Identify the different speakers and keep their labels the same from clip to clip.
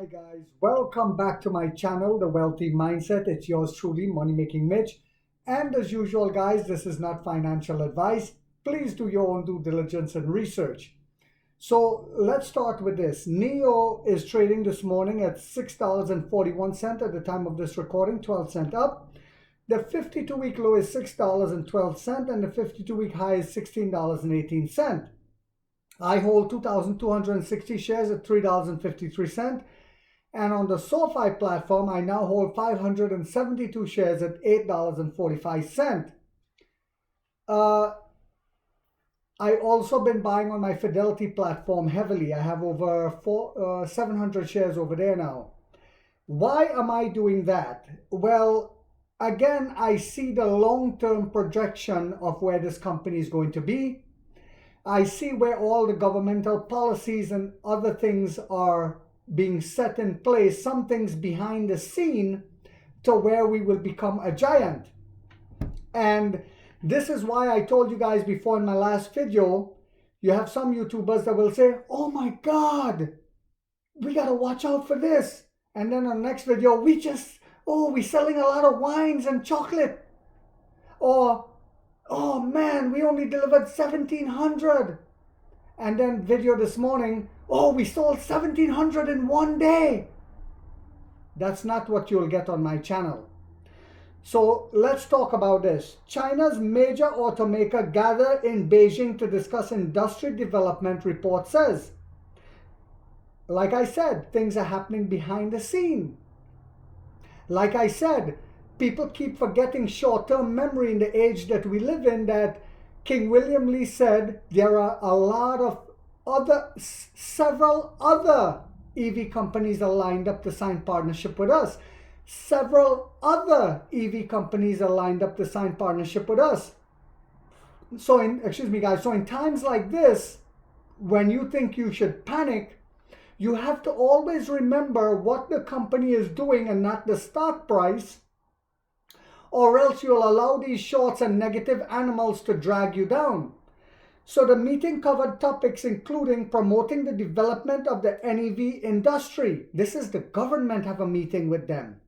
Speaker 1: Hi guys, welcome back to my channel, The Wealthy Mindset. It's yours truly, Money Making Mitch. And as usual guys, this is not financial advice. Please do your own due diligence and research. So let's start with this. Nio is trading this morning at $6.41 at the time of this recording, 12 cents up. The 52-week low is $6.12 and the 52-week high is $16.18. I hold 2,260 shares at $3.53. And on the SoFi platform, I now hold 572 shares at $8.45. I also been buying on my Fidelity platform heavily. I have over 700 shares over there now. Why am I doing that? Well, again, I see the long-term projection of where this company is going to be. I see where all the governmental policies and other things are being set in place, some things behind the scene to where we will become a giant. And this is why I told you guys before in my last video, you have some YouTubers that will say, oh my God, we got to watch out for this. And then on the next video, we're selling a lot of wines and chocolate. Or, oh man, we only delivered 1,700. And then video this morning, oh, we sold 1,700 in one day. That's not what you'll get on my channel. So let's talk about this. China's major automaker gathered in Beijing to discuss industry development, report says. Like I said, things are happening behind the scene. Like I said, people keep forgetting short-term memory in the age that we live in, that King William Lee said there are a lot of several other EV companies are lined up to sign partnership with us. Several other EV companies are lined up to sign partnership with us. So in times like this, when you think you should panic, you have to always remember what the company is doing and not the stock price, or else you'll allow these shorts and negative animals to drag you down. So the meeting covered topics including promoting the development of the NEV industry. This is the government have a meeting with them.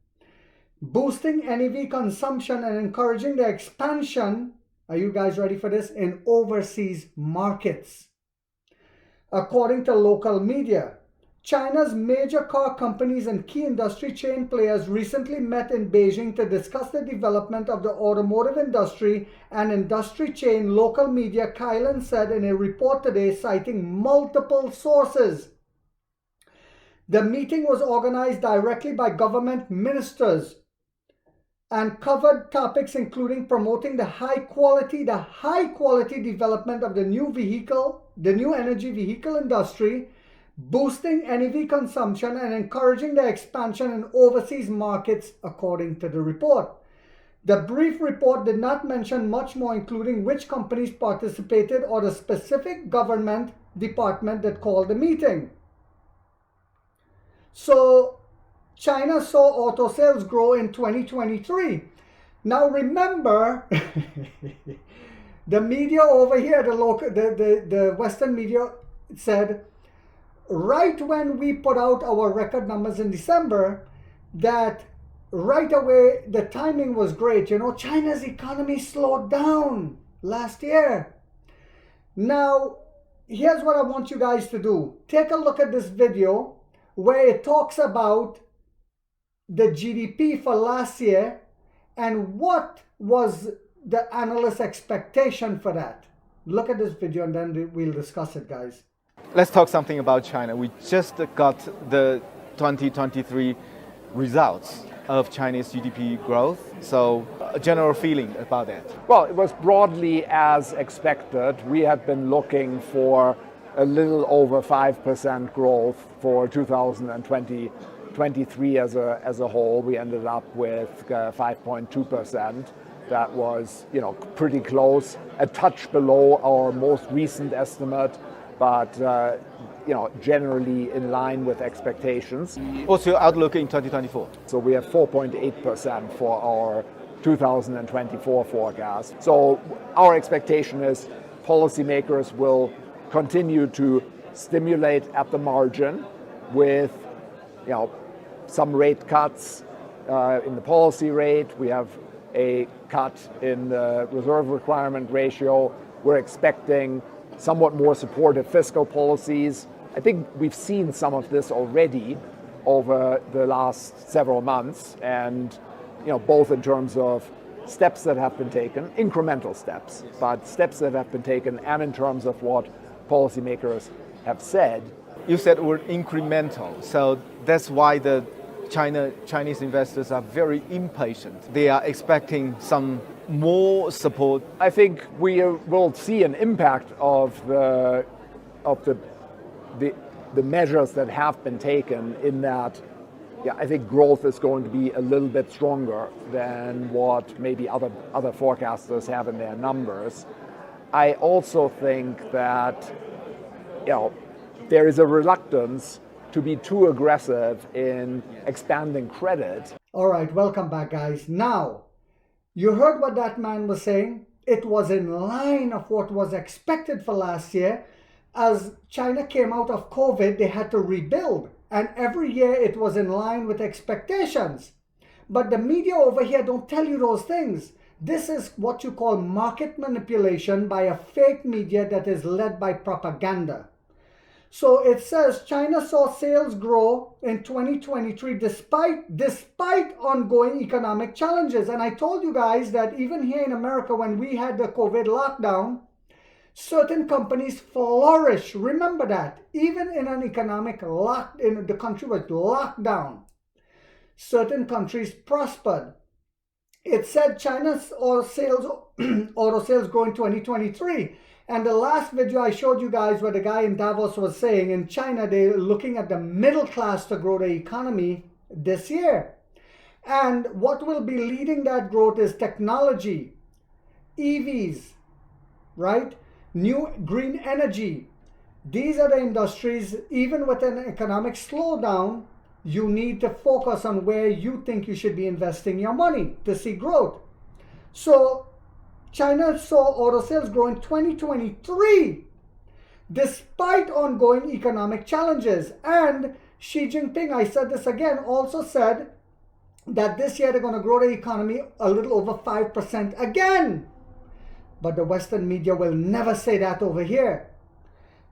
Speaker 1: Boosting NEV consumption and encouraging the expansion, are you guys ready for this, in overseas markets. According to local media, China's major car companies and key industry chain players recently met in Beijing to discuss the development of the automotive industry, and industry chain local media Kylan said in a report today, citing multiple sources. The meeting was organized directly by government ministers and covered topics including promoting the high quality development of the new energy vehicle industry, boosting NEV consumption, and encouraging the expansion in overseas markets, according to the report. The brief report did not mention much more, including which companies participated or the specific government department that called the meeting. So, China saw auto sales grow in 2023. Now remember, the media over here, the Western media said, right when we put out our record numbers in December, that right away the timing was great. You know, China's economy slowed down last year. Now, here's what I want you guys to do. Take a look at this video where it talks about the GDP for last year and what was the analyst expectation for that. Look at this video and then we'll discuss it, guys.
Speaker 2: Let's talk something about China. We just got the 2023 results of Chinese GDP growth. So a general feeling about that.
Speaker 3: Well, it was broadly as expected. We had been looking for a little over 5% growth for 2023 as a whole. We ended up with 5.2%. That was, pretty close, a touch below our most recent estimate, but generally in line with expectations.
Speaker 2: What's your outlook in 2024?
Speaker 3: So we have 4.8% for our 2024 forecast. So our expectation is policymakers will continue to stimulate at the margin with some rate cuts in the policy rate. We have a cut in the reserve requirement ratio. We're expecting somewhat more supportive fiscal policies. I think we've seen some of this already over the last several months, and both in terms of steps that have been taken, incremental steps, but steps that have been taken, and in terms of what policymakers have said.
Speaker 2: You said word incremental, so that's why the Chinese investors are very impatient. They are expecting some more support.
Speaker 3: I think we will see an impact of the measures that have been taken, in that I think growth is going to be a little bit stronger than what maybe other forecasters have in their numbers. I also think that there is a reluctance to be too aggressive in expanding credit.
Speaker 1: All right, welcome back, guys. Now, you heard what that man was saying. It was in line of what was expected for last year. As China came out of COVID, they had to rebuild. And every year it was in line with expectations. But the media over here don't tell you those things. This is what you call market manipulation by a fake media that is led by propaganda. So it says China saw sales grow in 2023 despite ongoing economic challenges. And I told you guys that even here in America, when we had the COVID lockdown, certain companies flourish. Remember that. Even in an economic in the country was locked down, certain countries prospered. It said China's auto sales grow in 2023. And the last video I showed you guys, where the guy in Davos was saying in China, they're looking at the middle class to grow the economy this year. And what will be leading that growth is technology, EVs, right? New green energy. These are the industries. Even with an economic slowdown, you need to focus on where you think you should be investing your money to see growth. So China saw auto sales grow in 2023 despite ongoing economic challenges. And Xi Jinping, I said this again, also said that this year they're going to grow the economy a little over 5% again. But the Western media will never say that over here.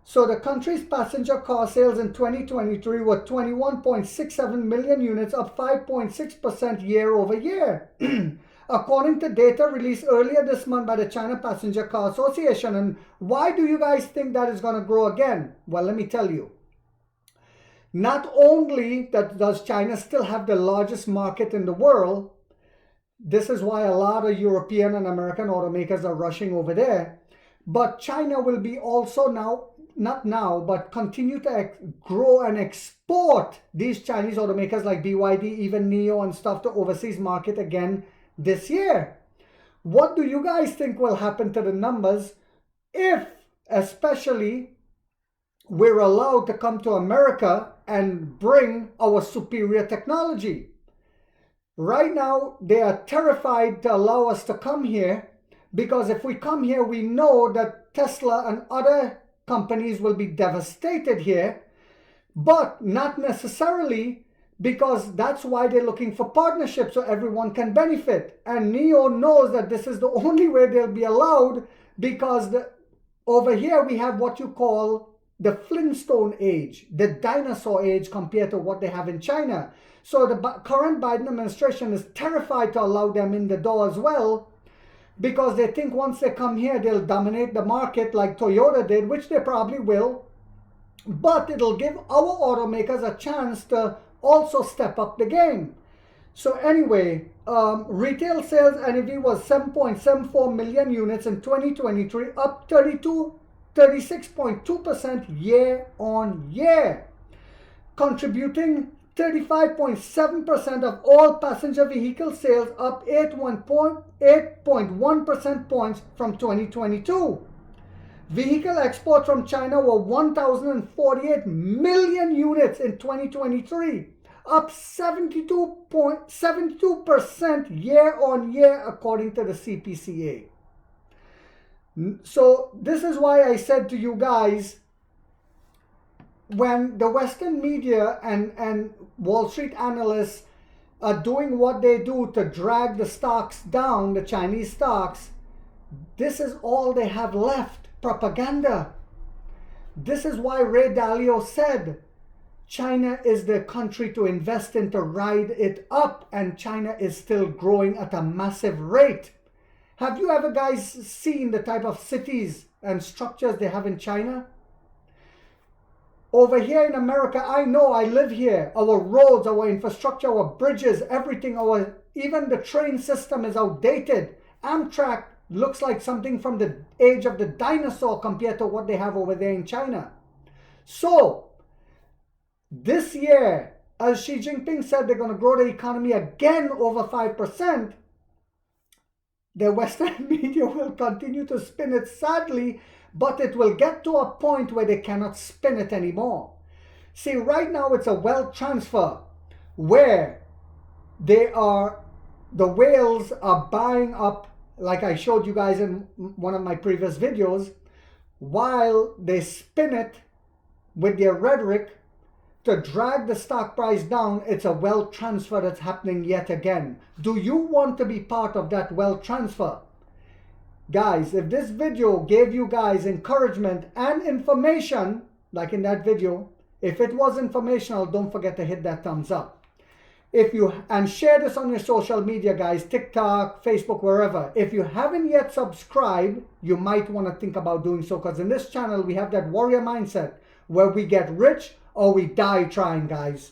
Speaker 1: So the country's passenger car sales in 2023 were 21.67 million units, up 5.6% year over year. According to data released earlier this month by the China Passenger Car Association. And why do you guys think that is going to grow again? Well, let me tell you. Not only does China still have the largest market in the world, this is why a lot of European and American automakers are rushing over there, but China will be also but continue to grow and export these Chinese automakers like BYD, even Nio and stuff, to overseas market again this year. What do you guys think will happen to the numbers if, especially, we're allowed to come to America and bring our superior technology? Right now, they are terrified to allow us to come here, because if we come here, we know that Tesla and other companies will be devastated here, but not necessarily, because that's why they're looking for partnerships so everyone can benefit. And Nio knows that this is the only way they'll be allowed, because over here we have what you call the Flintstone age, the dinosaur age, compared to what they have in China. So the current Biden administration is terrified to allow them in the door as well, because they think once they come here, they'll dominate the market like Toyota did, which they probably will. But it'll give our automakers a chance to also step up the game. So anyway, retail sales NEV was 7.74 million units in 2023, up 36.2% year on year, contributing 35.7% of all passenger vehicle sales, up 8.1 percentage points from 2022. Vehicle exports from China were 1,048 million units in 2023, up 72% year on year, according to the CPCA. So this is why I said to you guys, when the Western media and Wall Street analysts are doing what they do to drag the stocks down, the Chinese stocks, this is all they have left, propaganda. This is why Ray Dalio said China is the country to invest in to ride it up, and China is still growing at a massive rate. Have you ever guys seen the type of cities and structures they have in China? Over here in America, I know, I live here. Our roads, our infrastructure, our bridges, everything, even the train system is outdated. Amtrak looks like something from the age of the dinosaur compared to what they have over there in China. So, this year, as Xi Jinping said, they're going to grow the economy again over 5%. The Western media will continue to spin it, sadly, but it will get to a point where they cannot spin it anymore. See, right now it's a wealth transfer where the whales are buying up, like I showed you guys in one of my previous videos, while they spin it with their rhetoric to drag the stock price down. It's a wealth transfer that's happening yet again. Do you want to be part of that wealth transfer? Guys, if this video gave you guys encouragement and information, like in that video, if it was informational, don't forget to hit that thumbs up. And share this on your social media, guys, TikTok, Facebook, wherever. If you haven't yet subscribed, you might want to think about doing so, because in this channel, we have that warrior mindset where we get rich or we die trying, guys.